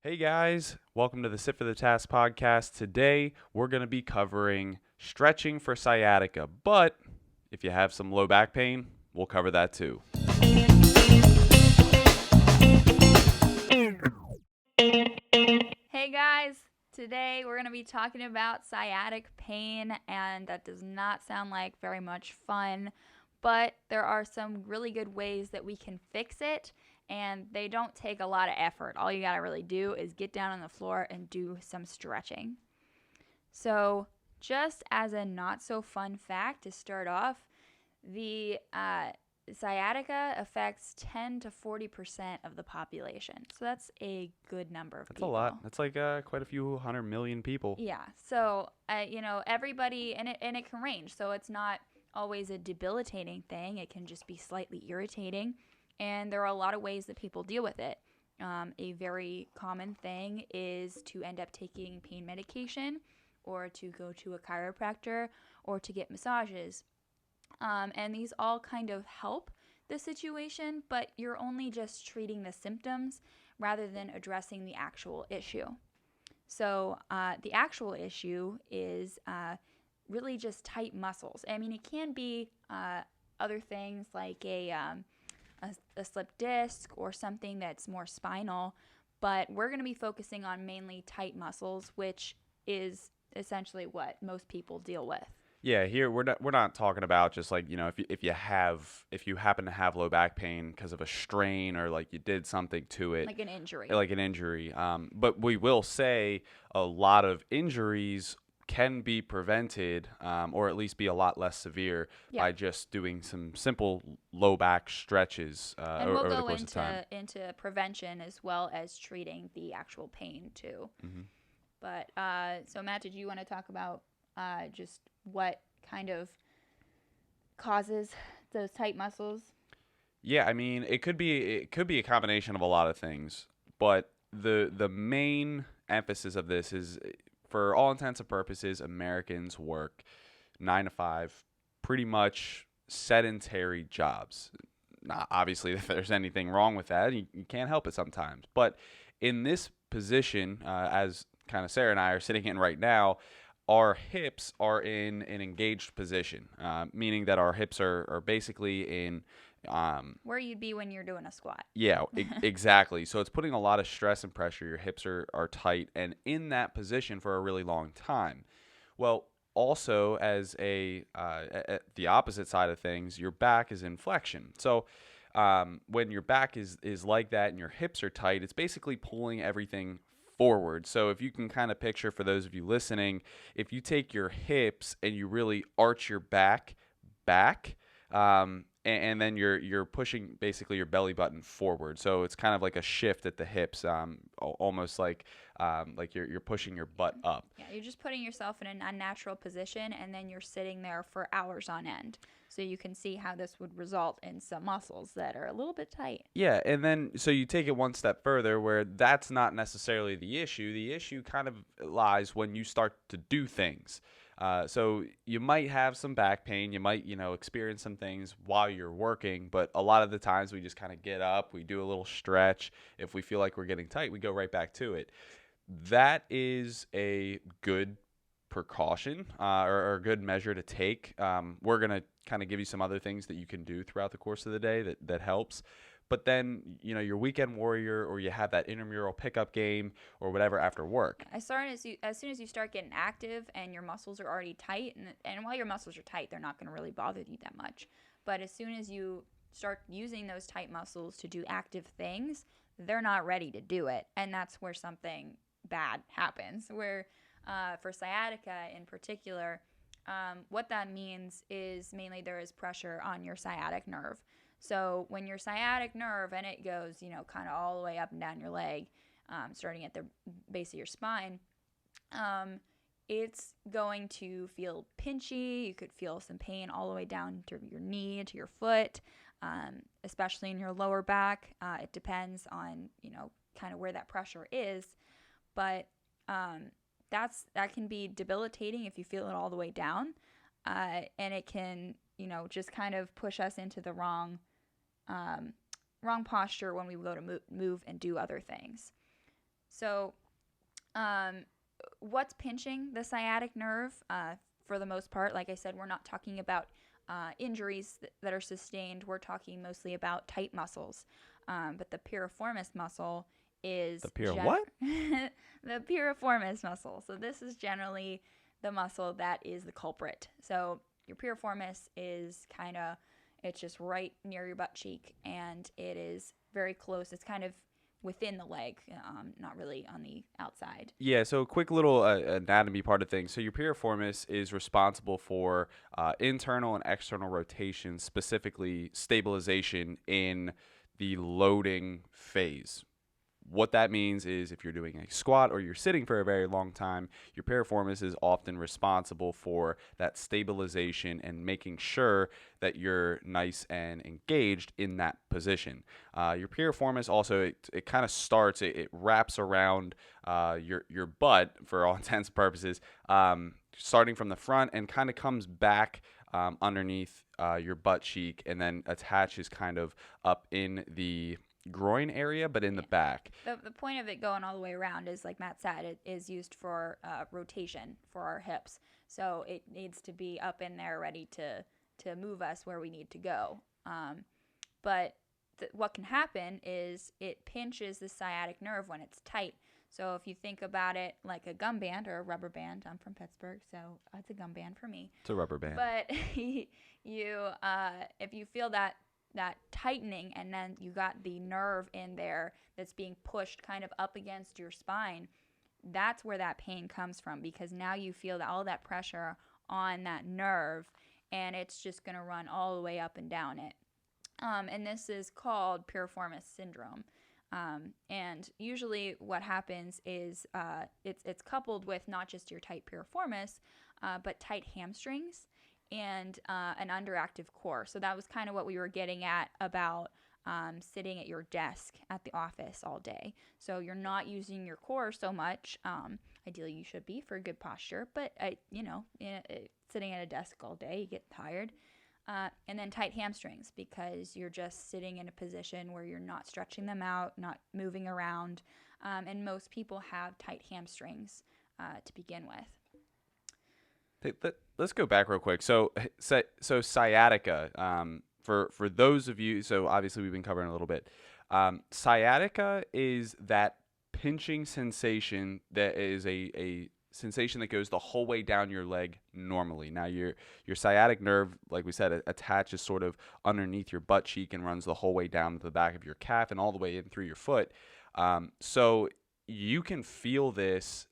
Hey guys, welcome to the Sit for the Task podcast. Today we're going to be covering stretching for sciatica, but if you have some low back pain, we'll cover that too. Hey guys, today we're going to be talking about sciatic pain, and that does not sound like very much fun, but there are some really good ways that we can fix it, and they don't take a lot of effort. All you got to really do is get down on the floor and do some stretching. So, just as a not so fun fact to start off, the sciatica affects 10 to 40% of the population. So that's a good number of That's a people. lot. That's like quite a few 100 million people. Yeah. So, everybody, and it can range. So it's not always a debilitating thing. It can just be slightly irritating. And there are a lot of ways that people deal with it. A very common thing is to end up taking pain medication or to go to a chiropractor or to get massages. And these all kind of help the situation, but you're only just treating the symptoms rather than addressing the actual issue. So the actual issue is really just tight muscles. I mean, it can be other things like a slipped disc or something that's more spinal, but we're going to be focusing on mainly tight muscles, which is essentially what most people deal with. Yeah, here we're not talking about just like, if you happen to have low back pain because of a strain or like you did something to it, Like an injury. like an injury. But we will say a lot of injuries can be prevented, or at least be a lot less severe by just doing some simple low back stretches And we'll over the go course of time. into prevention as well as treating the actual pain too. Hmm. But so Matt, did you want to talk about just what kind of causes those tight muscles? Yeah, I mean, it could be a combination of a lot of things, but the main emphasis of this is, for all intents and purposes, Americans work 9 to 5, pretty much sedentary jobs. Not obviously, if there's anything wrong with that, you can't help it sometimes. But in this position, as kind of Sarah and I are sitting in right now, our hips are in an engaged position, meaning that our hips are basically in. Where you'd be when you're doing a squat. Yeah, exactly. So it's putting a lot of stress and pressure. Your hips are tight and in that position for a really long time. Well, also as at the opposite side of things, your back is in flexion. So when your back is like that and your hips are tight, it's basically pulling everything forward. So if you can kind of picture, for those of you listening, if you take your hips and you really arch your back, and then you're pushing basically your belly button forward. So it's kind of like a shift at the hips, almost like you're pushing your butt up. Yeah, you're just putting yourself in an unnatural position, and then you're sitting there for hours on end. So you can see how this would result in some muscles that are a little bit tight. Yeah, and then so you take it one step further where that's not necessarily the issue. The issue kind of lies when you start to do things. So you might have some back pain, you might, experience some things while you're working, but a lot of the times we just kind of get up, we do a little stretch. If we feel like we're getting tight, we go right back to it. That is a good precaution, or a good measure to take. We're going to kind of give you some other things that you can do throughout the course of the day that helps. But then, your weekend warrior, or you have that intramural pickup game or whatever after work. As soon as you start getting active and your muscles are already tight, and while your muscles are tight, they're not going to really bother you that much. But as soon as you start using those tight muscles to do active things, they're not ready to do it. And that's where something bad happens. Where for sciatica in particular, what that means is mainly there is pressure on your sciatic nerve. So when your sciatic nerve, and it goes, kind of all the way up and down your leg, starting at the base of your spine, it's going to feel pinchy. You could feel some pain all the way down to your knee, to your foot, especially in your lower back. It depends on, kind of where that pressure is. But that can be debilitating if you feel it all the way down. And it can, just kind of push us into the wrong posture when we go to move and do other things. So, what's pinching the sciatic nerve? For the most part, like I said, we're not talking about injuries that are sustained. We're talking mostly about tight muscles. But the piriformis muscle is The pure what? the piriformis muscle. So this is generally the muscle that is the culprit. So your piriformis is it's just right near your butt cheek, and it is very close. It's kind of within the leg, not really on the outside. Yeah, so a quick little anatomy part of things. So your piriformis is responsible for internal and external rotation, specifically stabilization in the loading phase. What that means is if you're doing a squat or you're sitting for a very long time, your piriformis is often responsible for that stabilization and making sure that you're nice and engaged in that position. Your piriformis also, it kind of starts, it wraps around your butt for all intents and purposes, starting from the front and kind of comes back underneath your butt cheek and then attaches kind of up in the groin area, but in the back. The point of it going all the way around is, like Matt said, it is used for rotation for our hips. So it needs to be up in there ready to move us where we need to go. But what can happen is it pinches the sciatic nerve when it's tight. So if you think about it like a gum band or a rubber band, I'm from Pittsburgh, so it's a gum band for me. It's a rubber band. But if you feel that tightening, and then you got the nerve in there that's being pushed kind of up against your spine, that's where that pain comes from, because now you feel all that pressure on that nerve, and it's just going to run all the way up and down it. And this is called piriformis syndrome. And usually what happens is it's coupled with not just your tight piriformis, but tight hamstrings and an underactive core. So that was kind of what we were getting at about sitting at your desk at the office all day. So you're not using your core so much. Ideally, you should be for good posture, but sitting at a desk all day, you get tired. And then tight hamstrings, because you're just sitting in a position where you're not stretching them out, not moving around. And most people have tight hamstrings to begin with. Let's go back real quick. So sciatica, for those of you, so obviously we've been covering a little bit. Sciatica is that pinching sensation that is a sensation that goes the whole way down your leg normally. Now your sciatic nerve, like we said, it attaches sort of underneath your butt cheek and runs the whole way down to the back of your calf and all the way in through your foot. So you can feel this,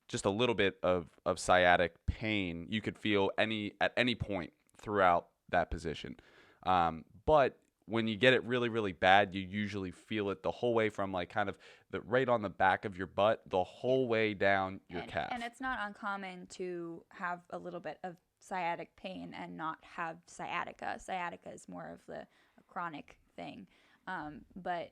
just a little bit of sciatic pain you could feel at any point throughout that position. But when you get it really, really bad, you usually feel it the whole way from like kind of right on the back of your butt, the whole way down your calf. And it's not uncommon to have a little bit of sciatic pain and not have sciatica. Sciatica is more of a chronic thing. But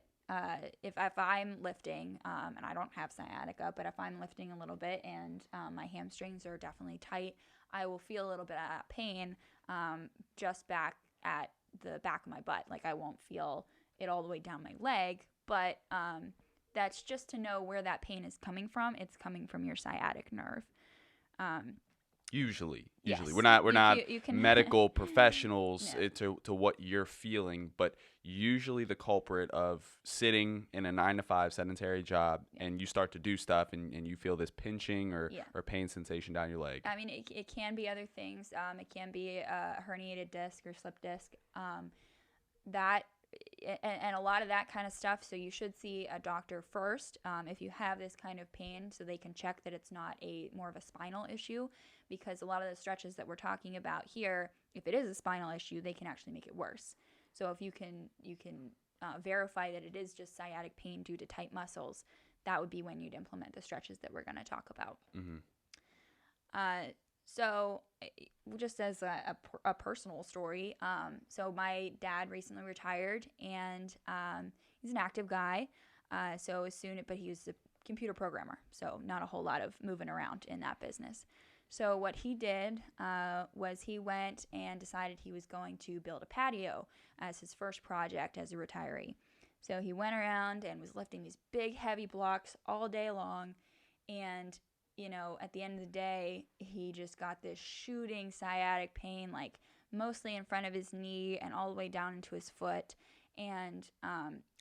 if I'm lifting, and I don't have sciatica, but if I'm lifting a little bit and my hamstrings are definitely tight, I will feel a little bit of that pain just back at the back of my butt. Like I won't feel it all the way down my leg, but that's just to know where that pain is coming from. It's coming from your sciatic nerve. Usually, yes. we're not you can medical professionals Yeah. to what you're feeling, but usually the culprit of sitting in a 9-to-5 sedentary job and you start to do stuff and you feel this pinching or pain sensation down your leg. I mean, it can be other things. It can be a herniated disc or slip disc. And a lot of that kind of stuff. So you should see a doctor first if you have this kind of pain, so they can check that it's not more of a spinal issue, because a lot of the stretches that we're talking about here, if it is a spinal issue, they can actually make it worse. So if you can verify that it is just sciatic pain due to tight muscles, that would be when you'd implement the stretches that we're going to talk about. Mm-hmm. So just as a personal story, so my dad recently retired, and he's an active guy. But he was a computer programmer, so not a whole lot of moving around in that business. So what he did was he went and decided he was going to build a patio as his first project as a retiree. So he went around and was lifting these big, heavy blocks all day long. And, at the end of the day, he just got this shooting sciatic pain, like mostly in front of his knee and all the way down into his foot. And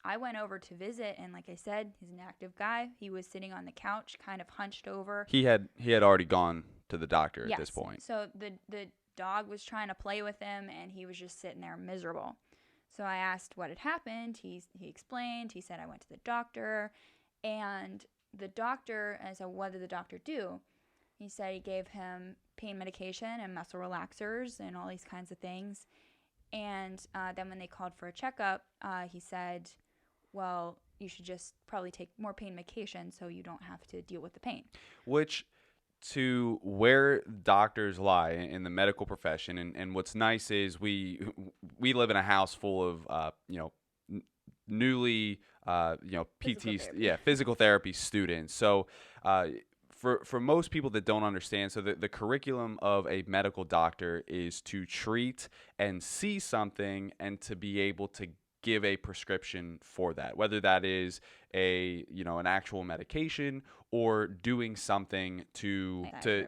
I went over to visit, and like I said, he's an active guy. He was sitting on the couch, kind of hunched over. He had already gone to the doctor at this Yes. point. So the dog was trying to play with him, and he was just sitting there miserable. So I asked what had happened. He explained. He said, I went to the doctor, and the doctor, I said, what did the doctor do? He said he gave him pain medication and muscle relaxers and all these kinds of things. And then when they called for a checkup, he said, well, you should just probably take more pain medication so you don't have to deal with the pain. Which, to where doctors lie in the medical profession, and what's nice is we live in a house full of newly physical therapy students. So for most people that don't understand, so the curriculum of a medical doctor is to treat and see something and to be able to give a prescription for that, whether that is an actual medication or doing something to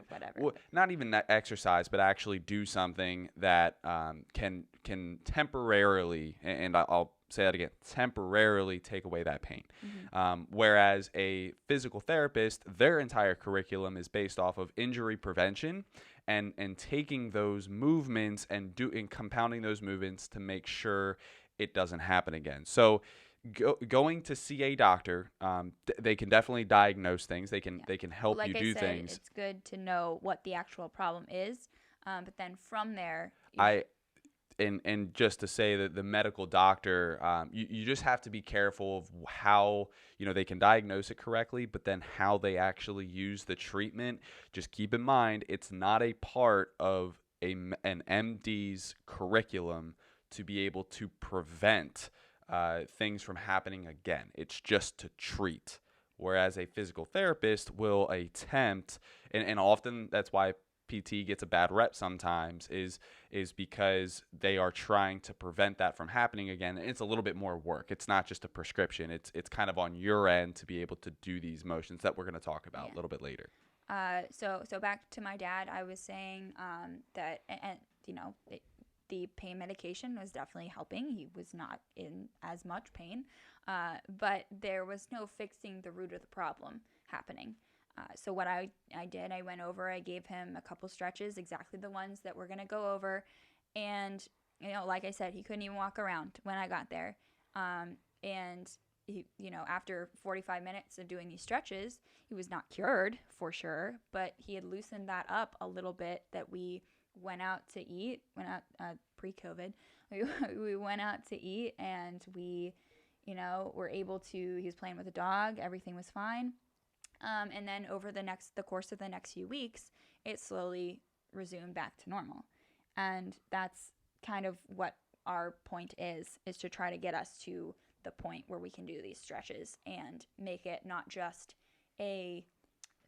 whatever. Not even that exercise, but actually do something that can temporarily, and I'll say that again, temporarily take away that pain. Mm-hmm. Whereas a physical therapist, their entire curriculum is based off of injury prevention and taking those movements and compounding those movements to make sure it doesn't happen again. So going to see a doctor, they can definitely diagnose things. They can help like you I do said, things. It's good to know what the actual problem is, but then from there, And just to say that the medical doctor, you just have to be careful of how they can diagnose it correctly, but then how they actually use the treatment. Just keep in mind, it's not a part of an MD's curriculum to be able to prevent things from happening again. It's just to treat. Whereas a physical therapist will attempt, and often that's why PT gets a bad rep sometimes, is because they are trying to prevent that from happening again. And it's a little bit more work. It's not just a prescription. It's kind of on your end to be able to do these motions that we're going to talk about a little bit later. So back to my dad, I was saying that the pain medication was definitely helping. He was not in as much pain, but there was no fixing the root of the problem happening. So what I did, I went over, I gave him a couple stretches, exactly the ones that we're going to go over. And, like I said, he couldn't even walk around when I got there. And he, after 45 minutes of doing these stretches, he was not cured for sure, but he had loosened that up a little bit. That we went out pre-COVID. We went out to eat, and we, were able to, he was playing with a dog. Everything was fine. And then over the course of the next few weeks, it slowly resumed back to normal. And that's kind of what our point is to try to get us to the point where we can do these stretches and make it not just a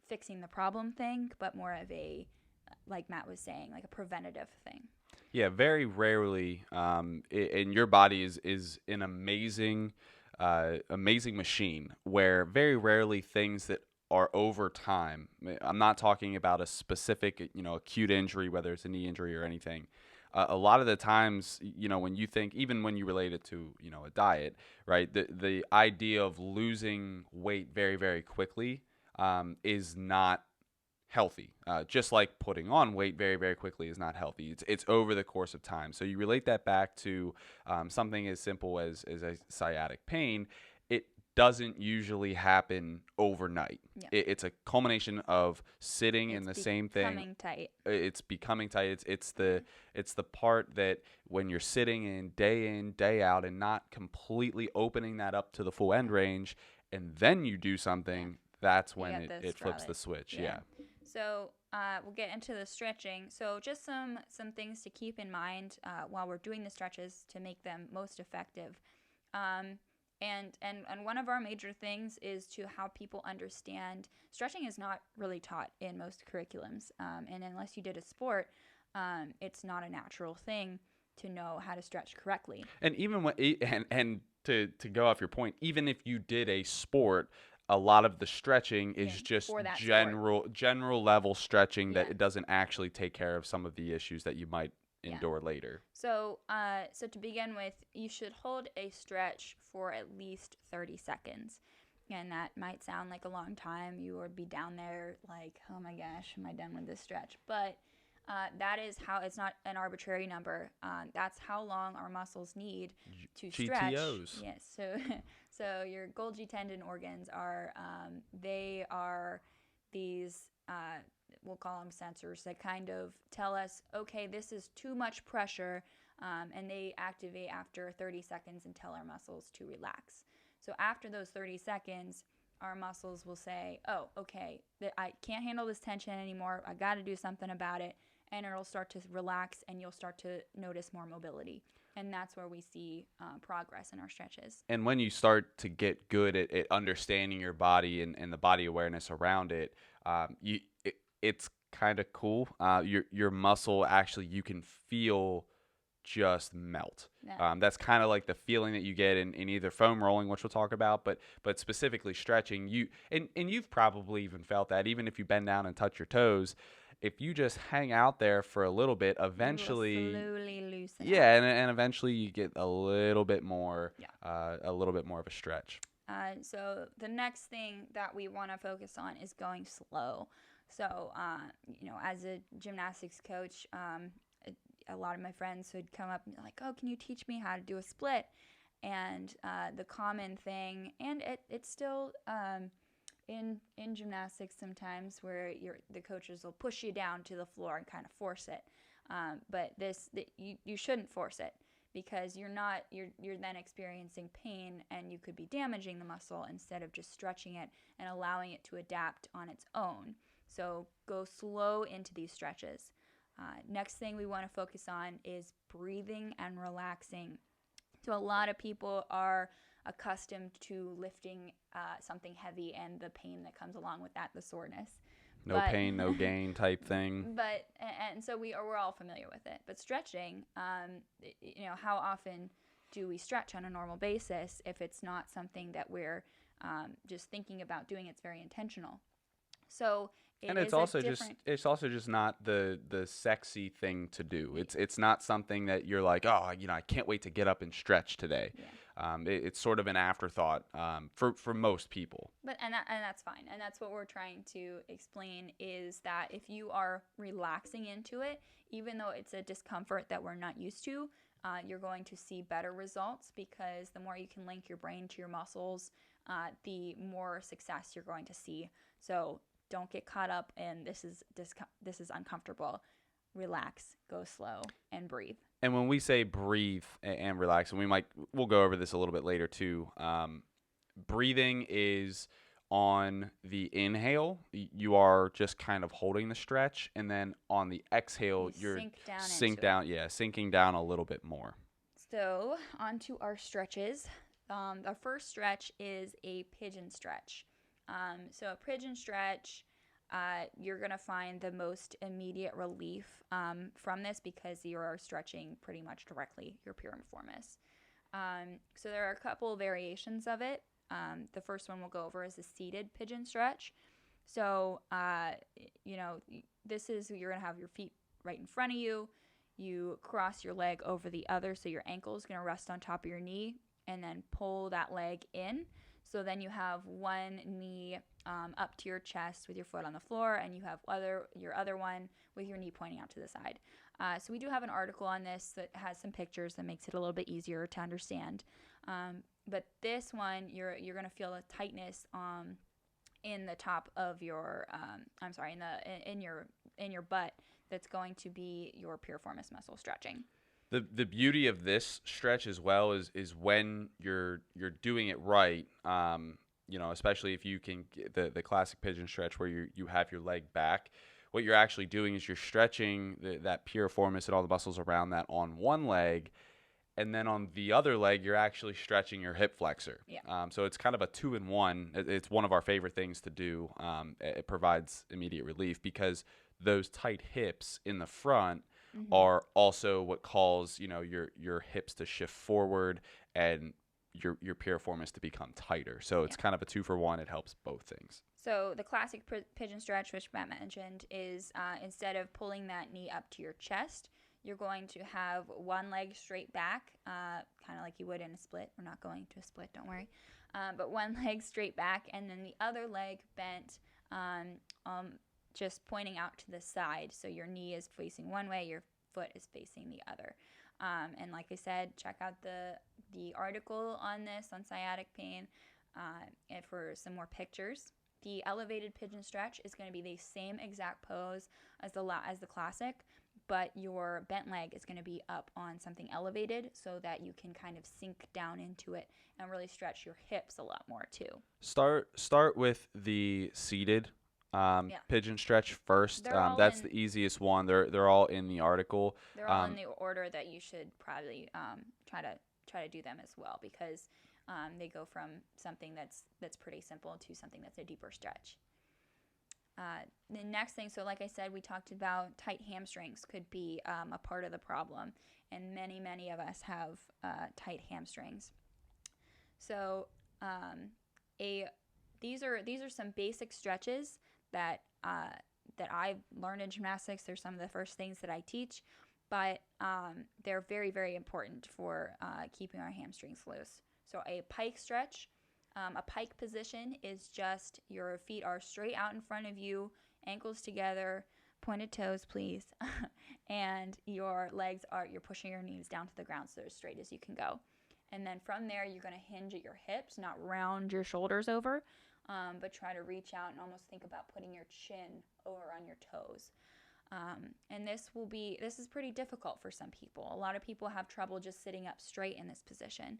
fixing the problem thing, but more of a, like Matt was saying, like a preventative thing. Yeah, very rarely, and your body is an amazing machine where very rarely things that are over time. I'm not talking about a specific, acute injury, whether it's a knee injury or anything. A lot of the times, when you think, even when you relate it to, a diet, right? The idea of losing weight very, very quickly is not healthy. Just like putting on weight very, very quickly is not healthy. It's over the course of time. So you relate that back to something as simple as a sciatic pain. It doesn't usually happen overnight. Yeah. It's a culmination of sitting in the same thing. It's becoming tight. It's the part that when you're sitting in, day out, and not completely opening that up to the full end range, and then you do something, that's when it flips the switch. Yeah. So we'll get into the stretching. So just some things to keep in mind while we're doing the stretches to make them most effective. And one of our major things is to how people understand stretching is not really taught in most curriculums. And unless you did a sport, it's not a natural thing to know how to stretch correctly. And even when, and to go off your point, even if you did a sport, a lot of the stretching is just for that sport. general level stretching that Yeah. it doesn't actually take care of some of the issues that you might Yeah. endure later. So, so to begin with, you should hold a stretch for at least 30 seconds. And that might sound like a long time. You would be down there like, oh my gosh, am I done with this stretch? But that is how, it's not an arbitrary number. That's how long our muscles need to stretch. GTOs. Yes. So, so your Golgi tendon organs are, they are these, we'll call them sensors that kind of tell us, okay, this is too much pressure, and they activate after 30 seconds and tell our muscles to relax. So after those 30 seconds, our muscles will say, oh, okay, I can't handle this tension anymore. I got to do something about it. And it'll start to relax, and you'll start to notice more mobility. And that's where we see progress in our stretches. And when you start to get good at understanding your body and the body awareness around it, it's kind of cool. Your muscle actually, you can feel just melt. Yeah. That's kind of like the feeling that you get in either foam rolling, which we'll talk about, but specifically stretching. You've probably even felt that, even if you bend down and touch your toes. If you just hang out there for a little bit, eventually, slowly loosen yeah, up. and eventually you get a little bit more, Yeah. a little bit more of a stretch. So the next thing that we want to focus on is going slow. So, as a gymnastics coach, a lot of my friends would come up and be like, oh, can you teach me how to do a split? And the common thing, and it's still in gymnastics sometimes, where the coaches will push you down to the floor and kind of force it. But you shouldn't force it, because you're then experiencing pain, and you could be damaging the muscle instead of just stretching it and allowing it to adapt on its own. So go slow into these stretches. Next thing we want to focus on is breathing and relaxing. So a lot of people are accustomed to lifting something heavy and the pain that comes along with that, the soreness. No pain, no gain type thing. But and so we're all familiar with it. But stretching, how often do we stretch on a normal basis if it's not something that we're just thinking about doing? It's very intentional. So it's also just not the sexy thing to do. It's not something that you're like, oh, I can't wait to get up and stretch today. Yeah. It's sort of an afterthought for most people. But and that's fine. And that's what we're trying to explain, is that if you are relaxing into it, even though it's a discomfort that we're not used to, you're going to see better results, because the more you can link your brain to your muscles, the more success you're going to see. So don't get caught up in this is uncomfortable. Relax, go slow, and breathe. And when we say breathe and relax, and we'll go over this a little bit later too. Breathing is on the inhale. You are just kind of holding the stretch, and then on the exhale, you're sinking down a little bit more. So onto our stretches. The first stretch is a pigeon stretch. So a pigeon stretch, you're going to find the most immediate relief from this, because you are stretching pretty much directly your piriformis. So there are a couple variations of it. The first one we'll go over is a seated pigeon stretch. So, this is, you're going to have your feet right in front of you. You cross your leg over the other, so your ankle is going to rest on top of your knee, and then pull that leg in. So then you have one knee up to your chest with your foot on the floor, and you have your other one with your knee pointing out to the side. So we do have an article on this that has some pictures that makes it a little bit easier to understand. But this one, you're going to feel a tightness in the top of your in your butt. That's going to be your piriformis muscle stretching. The beauty of this stretch as well is when you're doing it right, especially if you can get the classic pigeon stretch where you have your leg back. What you're actually doing is you're stretching that piriformis and all the muscles around that on one leg, and then on the other leg you're actually stretching your hip flexor. Yeah. So it's kind of a 2-in-1. It's one of our favorite things to do. It provides immediate relief, because those tight hips in the front are also what cause your hips to shift forward, and your piriformis to become tighter. So it's Yeah. kind of a 2-for-1. It helps both things. So the classic pigeon stretch, which Matt mentioned, is instead of pulling that knee up to your chest, you're going to have one leg straight back, kind of like you would in a split. We're not going to a split, don't worry. But one leg straight back, and then the other leg bent, just pointing out to the side. So your knee is facing one way, your foot is facing the other. And like I said, check out the article on this, on sciatic pain, and for some more pictures. The elevated pigeon stretch is going to be the same exact pose as the classic, but your bent leg is going to be up on something elevated so that you can kind of sink down into it and really stretch your hips a lot more too. Start with the seated pigeon stretch first. That's the easiest one. They're all in the article. They're all in the order that you should probably try to do them as well, because they go from something that's pretty simple to something that's a deeper stretch. The next thing, so like I said, we talked about tight hamstrings could be a part of the problem, and many of us have tight hamstrings. So these are some basic stretches that I've learned in gymnastics. They're some of the first things that I teach, but they're very, very important for keeping our hamstrings loose. So a pike stretch, a pike position is just your feet are straight out in front of you, ankles together, pointed toes, please, and you're pushing your knees down to the ground so they're as straight as you can go. And then from there, you're going to hinge at your hips, not round your shoulders over, but try to reach out and almost think about putting your chin over on your toes. And this is pretty difficult for some people. A lot of people have trouble just sitting up straight in this position,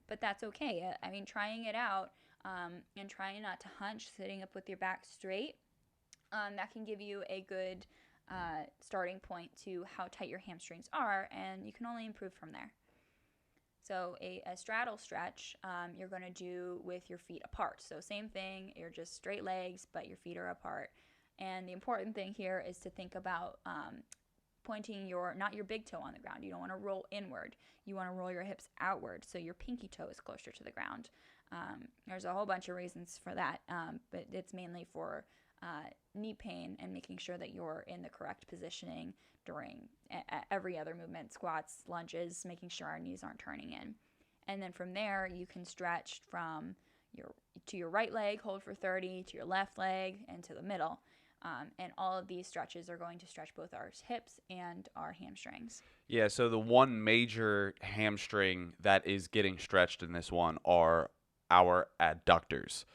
but that's okay. I mean, trying it out and trying not to hunch, sitting up with your back straight, that can give you a good starting point to how tight your hamstrings are, and you can only improve from there. So a straddle stretch, you're going to do with your feet apart. So same thing, you're just straight legs, but your feet are apart. And the important thing here is to think about pointing not your big toe on the ground. You don't want to roll inward. You want to roll your hips outward so your pinky toe is closer to the ground. There's a whole bunch of reasons for that, but it's mainly for knee pain and making sure that you're in the correct positioning during every other movement, squats, lunges, making sure our knees aren't turning in. And then from there, you can stretch from your right leg, hold for 30, to your left leg, and to the middle. And all of these stretches are going to stretch both our hips and our hamstrings. Yeah, so the one major hamstring that is getting stretched in this one are our adductors.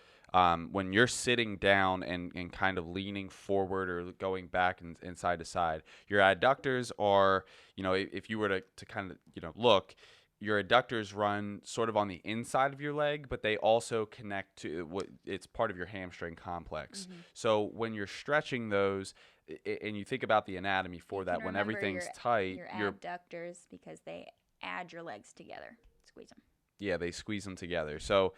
When you're sitting down and kind of leaning forward or going back and side to side, your adductors are, if you were to kind of, look, your adductors run sort of on the inside of your leg, but they also connect to it's part of your hamstring complex. Mm-hmm. So when you're stretching those, and you think about the anatomy for that, when everything's tight, your adductors, because they add your legs together, squeeze them. Yeah, they squeeze them together. So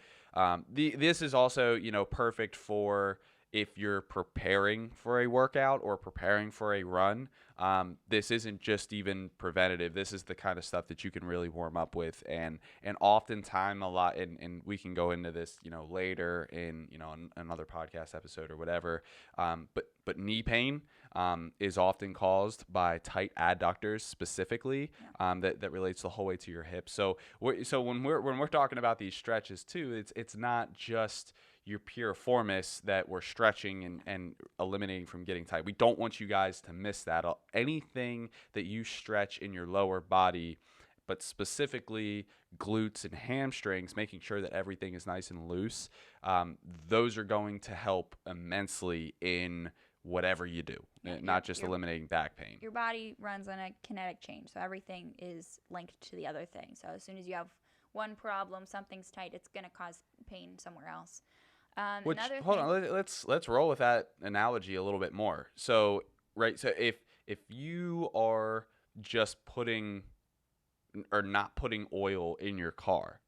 this is also, perfect for if you're preparing for a workout or preparing for a run. This isn't just even preventative. This is the kind of stuff that you can really warm up with. And oftentimes a lot, and we can go into this, later in, another podcast episode or whatever. But knee pain is often caused by tight adductors specifically. That relates the whole way to your hips. So when we're talking about these stretches too, it's not just your piriformis that we're stretching and eliminating from getting tight. We don't want you guys to miss that. Anything that you stretch in your lower body, but specifically glutes and hamstrings, making sure that everything is nice and loose, those are going to help immensely in whatever you do, not just eliminating back pain. Your body runs on a kinetic chain, so everything is linked to the other thing. So as soon as you have one problem, something's tight, it's going to cause pain somewhere else. Let's roll with that analogy a little bit more. So if you are just putting or not putting oil in your car,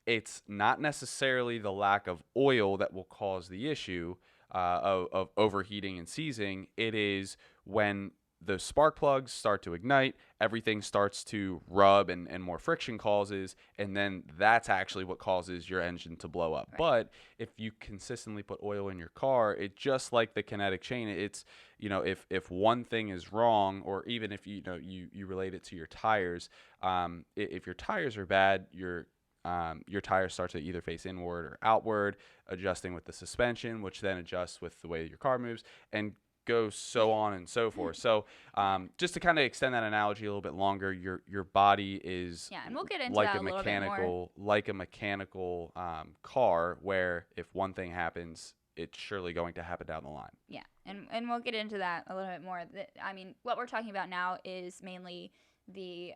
it's not necessarily the lack of oil that will cause the issue of overheating and seizing. It is when those spark plugs start to ignite, everything starts to rub and more friction causes, and then that's actually what causes your engine to blow up. Right. But if you consistently put oil in your car, it just like the kinetic chain, it's, if one thing is wrong, or even if you relate it to your tires, if your tires are bad, your tires start to either face inward or outward, adjusting with the suspension, which then adjusts with the way your car moves, and goes so on and so forth. So just to kind of extend that analogy a little bit longer, your body is And we'll get into like that a a little bit more. mechanical car, where if one thing happens, it's surely going to happen down the line. Yeah, and we'll get into that a little bit more. I mean, what we're talking about now is mainly the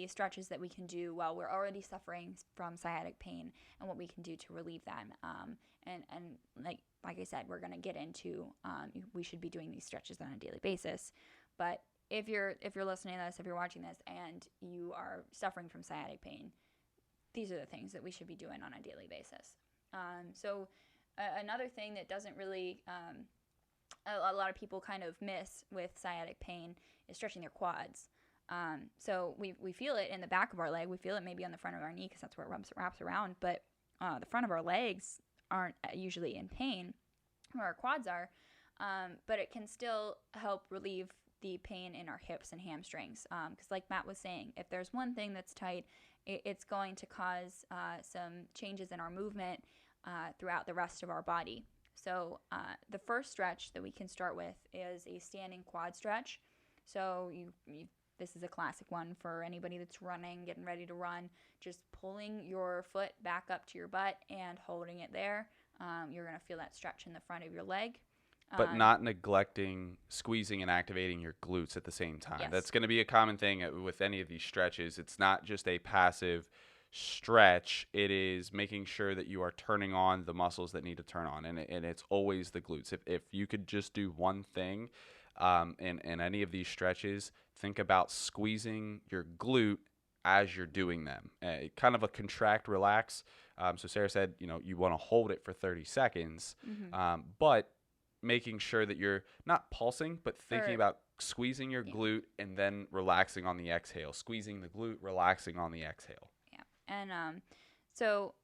stretches that we can do while we're already suffering from sciatic pain, and what we can do to relieve them. And like I said, we're gonna get into we should be doing these stretches on a daily basis. But if you're listening to this, if you're watching this, and you are suffering from sciatic pain, these are the things that we should be doing on a daily basis. So another thing that doesn't really a lot of people kind of miss with sciatic pain is stretching their quads. So we feel it in the back of our leg. We feel it maybe on the front of our knee because that's where it wraps around. But the front of our legs aren't usually in pain, where our quads are. But it can still help relieve the pain in our hips and hamstrings. Because like Matt was saying, if there's one thing that's tight, it's going to cause some changes in our movement throughout the rest of our body. So the first stretch that we can start with is a standing quad stretch. So this is a classic one for anybody that's running, getting ready to run. Just pulling your foot back up to your butt and holding it there. You're going to feel that stretch in the front of your leg. But not neglecting squeezing and activating your glutes at the same time. Yes. That's going to be a common thing with any of these stretches. It's not just a passive stretch. It is making sure that you are turning on the muscles that need to turn on. And it's always the glutes. If you could just do one thing in any of these stretches, think about squeezing your glute as you're doing them. Kind of a contract, relax. So Sarah said, you want to hold it for 30 seconds, but making sure that you're not pulsing, but thinking about squeezing your glute and then relaxing on the exhale. Squeezing the glute, relaxing on the exhale. Yeah. And so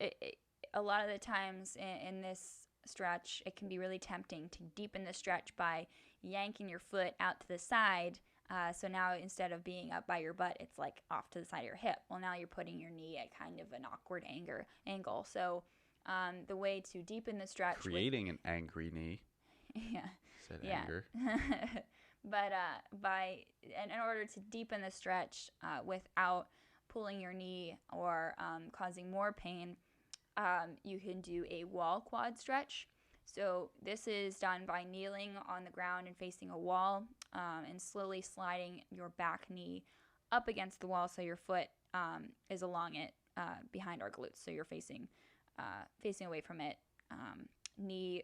a lot of the times in this stretch, it can be really tempting to deepen the stretch by yanking your foot out to the side. So now instead of being up by your butt, it's like off to the side of your hip. Well, now you're putting your knee at kind of an awkward angle. So the way to deepen the stretch, creating an angry knee. Yeah. Said anger. But in order to deepen the stretch without pulling your knee or causing more pain, you can do a wall quad stretch. So this is done by kneeling on the ground and facing a wall, and slowly sliding your back knee up against the wall so your foot is along it behind our glutes. So you're facing away from it, knee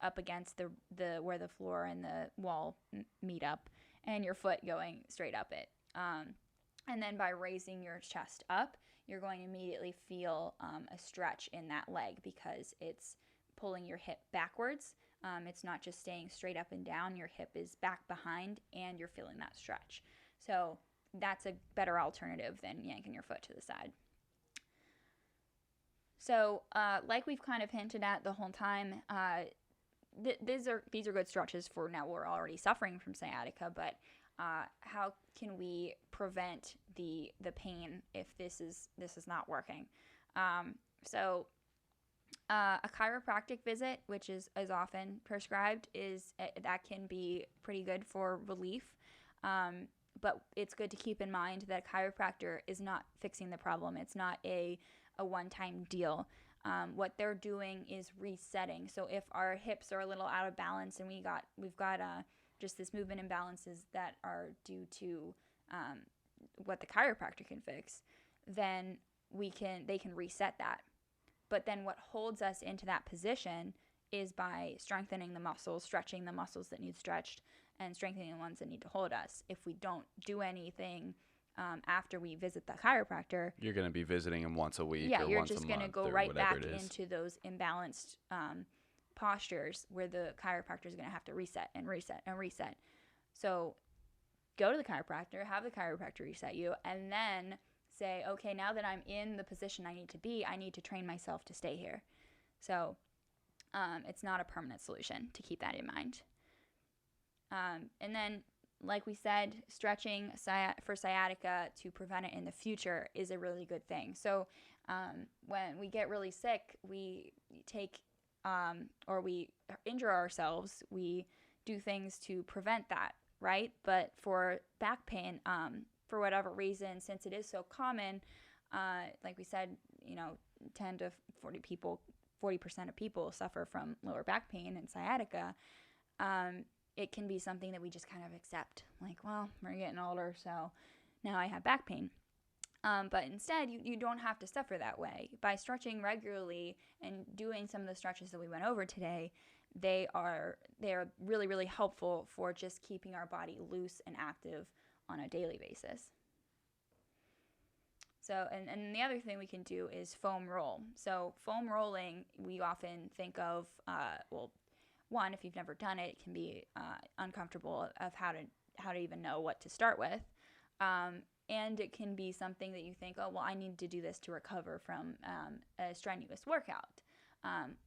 up against the where the floor and the wall meet up, and your foot going straight up it. And then by raising your chest up, you're going to immediately feel a stretch in that leg because it's pulling your hip backwards. It's not just staying straight up and down. Your hip is back behind, and you're feeling that stretch. So that's a better alternative than yanking your foot to the side. So like we've kind of hinted at the whole time, these are good stretches for now we're already suffering from sciatica, but how can we prevent the pain if this is not working? So a chiropractic visit, which is often prescribed, that can be pretty good for relief. But it's good to keep in mind that chiropractor is not fixing the problem. It's not a one-time deal. What they're doing is resetting. So if our hips are a little out of balance and we've got just this movement imbalances that are due to what the chiropractor can fix, then they can reset that. But then what holds us into that position is by strengthening the muscles, stretching the muscles that need stretched, and strengthening the ones that need to hold us. If we don't do anything after we visit the chiropractor, you're going to be visiting him once a week. Yeah, or you're once just a going to month go or right whatever back it is. into those imbalanced postures where the chiropractor is going to have to reset and reset and reset. So go to the chiropractor, have the chiropractor reset you, and then say, okay, now that I'm in the position I need to be, I need to train myself to stay here. So it's not a permanent solution, to keep that in mind. And then, like we said, stretching for sciatica to prevent it in the future is a really good thing. So when we get really sick, we take or we injure ourselves, we do things to prevent that, right? But for back pain, for whatever reason, since it is so common, like we said, 10 to 40% of people suffer from lower back pain and sciatica. It can be something that we just kind of accept, like, well, we're getting older, so now I have back pain. But instead, you don't have to suffer that way. By stretching regularly and doing some of the stretches that we went over today, they are really, really helpful for just keeping our body loose and active on a daily basis. So, and the other thing we can do is foam roll. So foam rolling, we often think of, one, if you've never done it, it can be uncomfortable of how to even know what to start with. And it can be something that you think, oh, well, I need to do this to recover from a strenuous workout.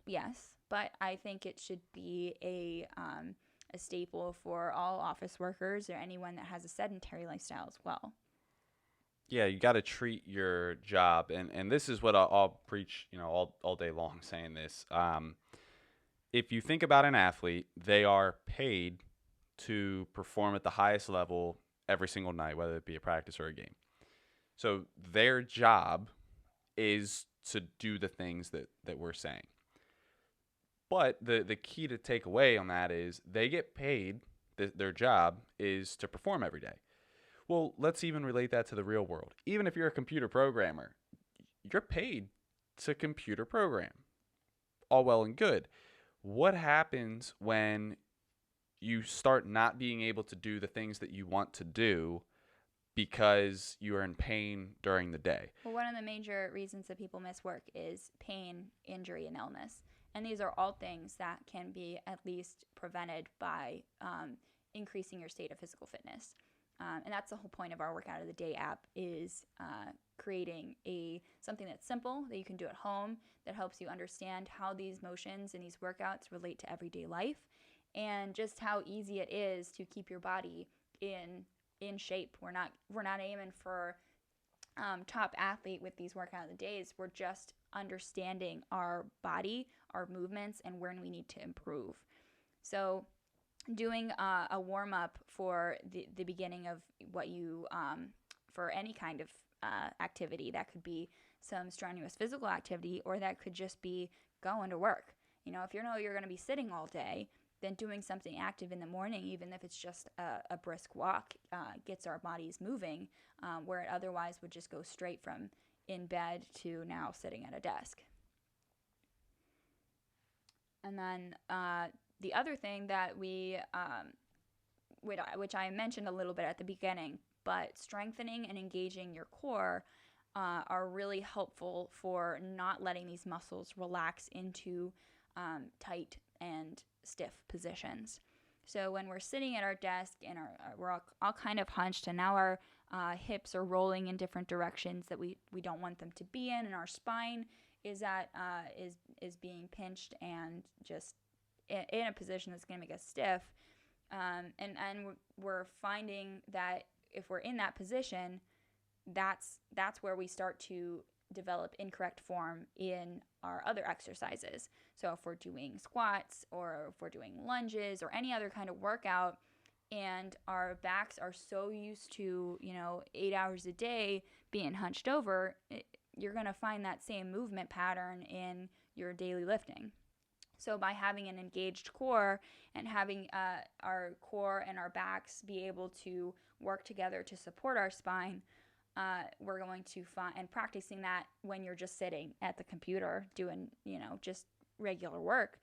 Yes, but I think it should be a staple for all office workers or anyone that has a sedentary lifestyle as well. Yeah, you got to treat your job, and this is what I'll preach, all day long saying this. If you think about an athlete, they are paid to perform at the highest level every single night, whether it be a practice or a game. So their job is to do the things that we're saying. But the key to take away on that is they get paid, their job is to perform every day. Well, let's even relate that to the real world. Even if you're a computer programmer, you're paid to computer program. All well and good. What happens when you start not being able to do the things that you want to do because you are in pain during the day? Well, one of the major reasons that people miss work is pain, injury, and illness. And these are all things that can be at least prevented by increasing your state of physical fitness. And that's the whole point of our Workout of the Day app, is creating something that's simple that you can do at home, that helps you understand how these motions and these workouts relate to everyday life, and just how easy it is to keep your body in shape. We're not aiming for top athlete with these Workout of the Days. We're just understanding our body, our movements, and where we need to improve. So doing a warm-up for the beginning of what you for any kind of activity, that could be some strenuous physical activity, or that could just be going to work. If you know you're going to be sitting all day, then doing something active in the morning, even if it's just a brisk walk, gets our bodies moving, where it otherwise would just go straight from in bed to now sitting at a desk. And then the other thing that which I mentioned a little bit at the beginning, but strengthening and engaging your core are really helpful for not letting these muscles relax into tight and stiff positions. So when we're sitting at our desk and we're all kind of hunched, and now our hips are rolling in different directions that we don't want them to be in, and our spine is being pinched and just in a position that's going to make us stiff, and we're finding that if we're in that position, that's where we start to develop incorrect form in our other exercises. So if we're doing squats, or if we're doing lunges, or any other kind of workout, and our backs are so used to 8 hours a day being hunched over, you're going to find that same movement pattern in your daily lifting. So by having an engaged core and having our core and our backs be able to work together to support our spine, we're going to find, and practicing that when you're just sitting at the computer doing, just regular work,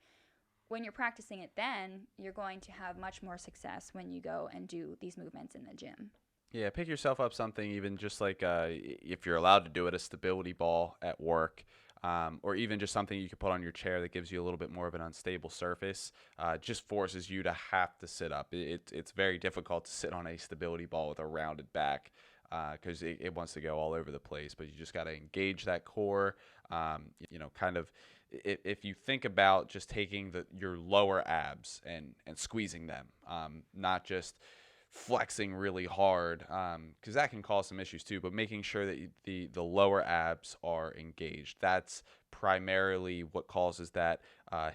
when you're practicing it, then you're going to have much more success when you go and do these movements in the gym. Yeah, pick yourself up something, even just like if you're allowed to do it, a stability ball at work. or even just something you could put on your chair that gives you a little bit more of an unstable surface, just forces you to have to sit up. It's very difficult to sit on a stability ball with a rounded back because it wants to go all over the place. But you just got to engage that core. Kind of if you think about just taking your lower abs and squeezing them, not just flexing really hard, because that can cause some issues too, but making sure that the lower abs are engaged. That's primarily what causes that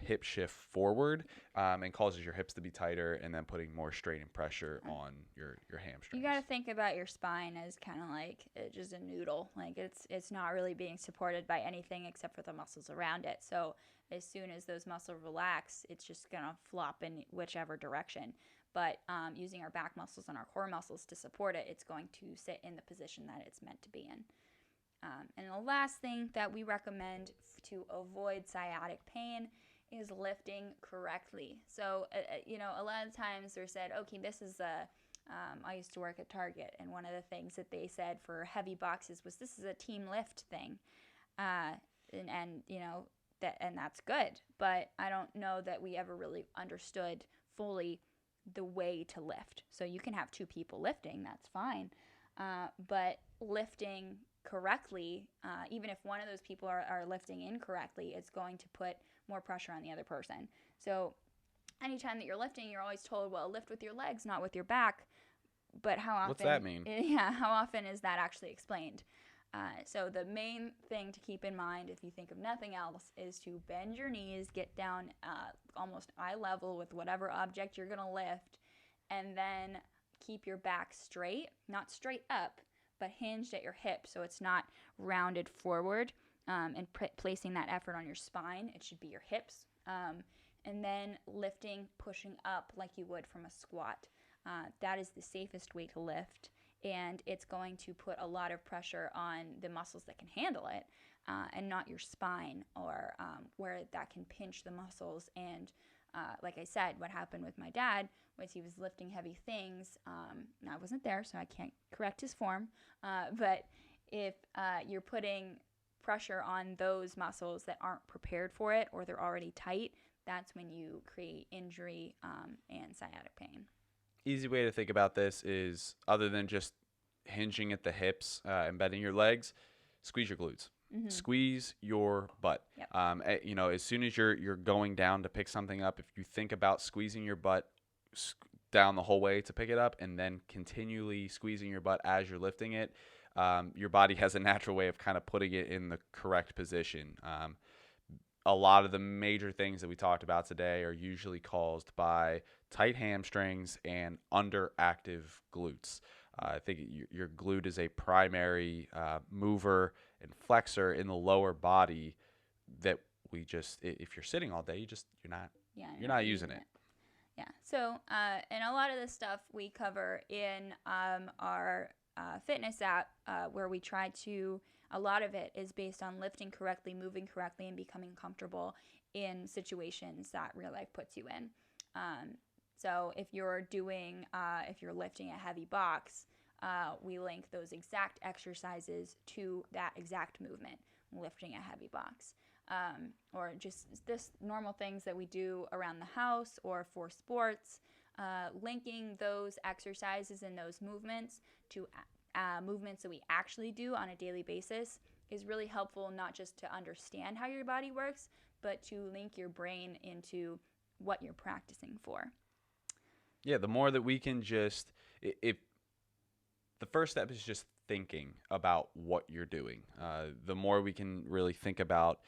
hip shift forward, and causes your hips to be tighter, and then putting more strain and pressure on your hamstrings. You got to think about your spine as kind of like just a noodle. Like it's not really being supported by anything except for the muscles around it. So as soon as those muscles relax, it's just going to flop in whichever direction. But using our back muscles and our core muscles to support it, it's going to sit in the position that it's meant to be in. And the last thing that we recommend to avoid sciatic pain is lifting correctly. So, a lot of times they're said, okay, this is I used to work at Target, and one of the things that they said for heavy boxes was this is a team lift thing. And that's good. But I don't know that we ever really understood fully the way to lift. So you can have two people lifting, that's fine. But lifting correctly, even if one of those people are lifting incorrectly, it's going to put more pressure on the other person. So anytime that you're lifting, you're always told, well, lift with your legs, not with your back. But how often? What's that mean? Yeah, how often is that actually explained? So the main thing to keep in mind, if you think of nothing else, is to bend your knees, get down almost eye level with whatever object you're going to lift, and then keep your back straight, not straight up, but hinged at your hip, so it's not rounded forward, and placing that effort on your spine. It should be your hips, and then lifting, pushing up like you would from a squat. That is the safest way to lift, and it's going to put a lot of pressure on the muscles that can handle it, and not your spine, or where that can pinch the muscles. And like I said, what happened with my dad was he was lifting heavy things. I wasn't there, so I can't correct his form, but if you're putting pressure on those muscles that aren't prepared for it, or they're already tight, that's when you create injury and sciatic pain. Easy way to think about this is, other than just hinging at the hips and bending your legs, squeeze your glutes. Mm-hmm. Squeeze your butt. Yep. As soon as you're going down to pick something up, if you think about squeezing your butt down the whole way to pick it up, and then continually squeezing your butt as you're lifting it, your body has a natural way of kind of putting it in the correct position. A lot of the major things that we talked about today are usually caused by tight hamstrings and underactive glutes. I think your glute is a primary mover and flexor in the lower body that we just, if you're sitting all day, you're not using it. Yeah. So, and a lot of this stuff we cover in our fitness app, where we try to. A lot of it is based on lifting correctly, moving correctly, and becoming comfortable in situations that real life puts you in. So if you're lifting a heavy box, we link those exact exercises to that exact movement, lifting a heavy box. Or just this normal things that we do around the house or for sports, linking those exercises and those movements to movements that we actually do on a daily basis is really helpful, not just to understand how your body works, but to link your brain into what you're practicing for. Yeah, the more that we can just, if the first step is just thinking about what you're doing, the more we can really think about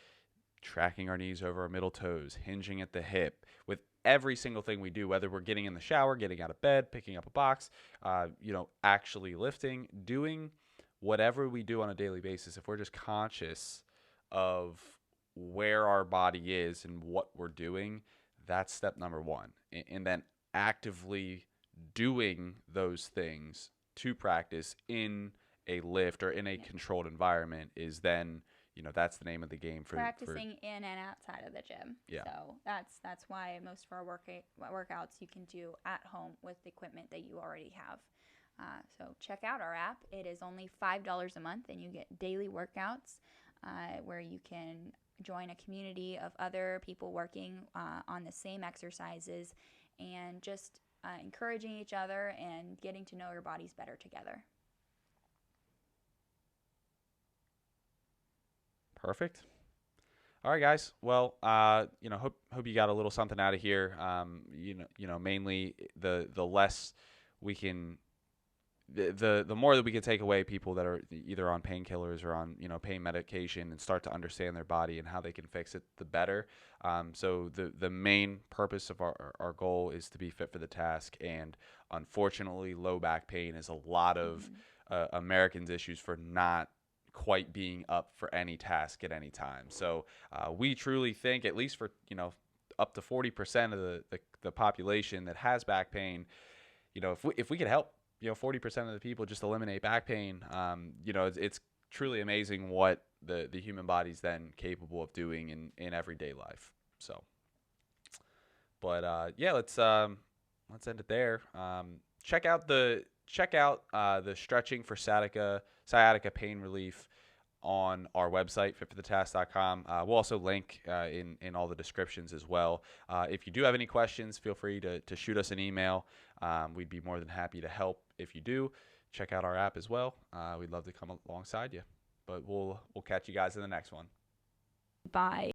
tracking our knees over our middle toes, hinging at the hip, with every single thing we do, whether we're getting in the shower, getting out of bed, picking up a box, actually lifting, doing whatever we do on a daily basis. If we're just conscious of where our body is and what we're doing, that's step number one. And then actively doing those things to practice in a lift or in a controlled environment is then, that's the name of the game for practicing in and outside of the gym. Yeah. So that's why most of our workouts you can do at home with the equipment that you already have. So check out our app. It is only $5 a month, and you get daily workouts where you can join a community of other people working on the same exercises and just encouraging each other and getting to know your bodies better together. Perfect. All right, guys. Well, hope you got a little something out of here. Mainly the less we can, the more that we can take away people that are either on painkillers or on pain medication and start to understand their body and how they can fix it, the better. So the main purpose of our goal is to be fit for the task, and unfortunately, low back pain is a lot of Americans' issues for not quite being up for any task at any time. So we truly think, at least for up to 40% of the population that has back pain, if we could help 40% of the people just eliminate back pain, it's truly amazing what the human body's then capable of doing in everyday life. So, but let's end it there. Check out the stretching for sciatica pain relief on our website, fitforthetask.com. We'll also link in all the descriptions as well. If you do have any questions, feel free to shoot us an email. We'd be more than happy to help. If you do, check out our app as well. We'd love to come alongside you. But we'll catch you guys in the next one. Bye.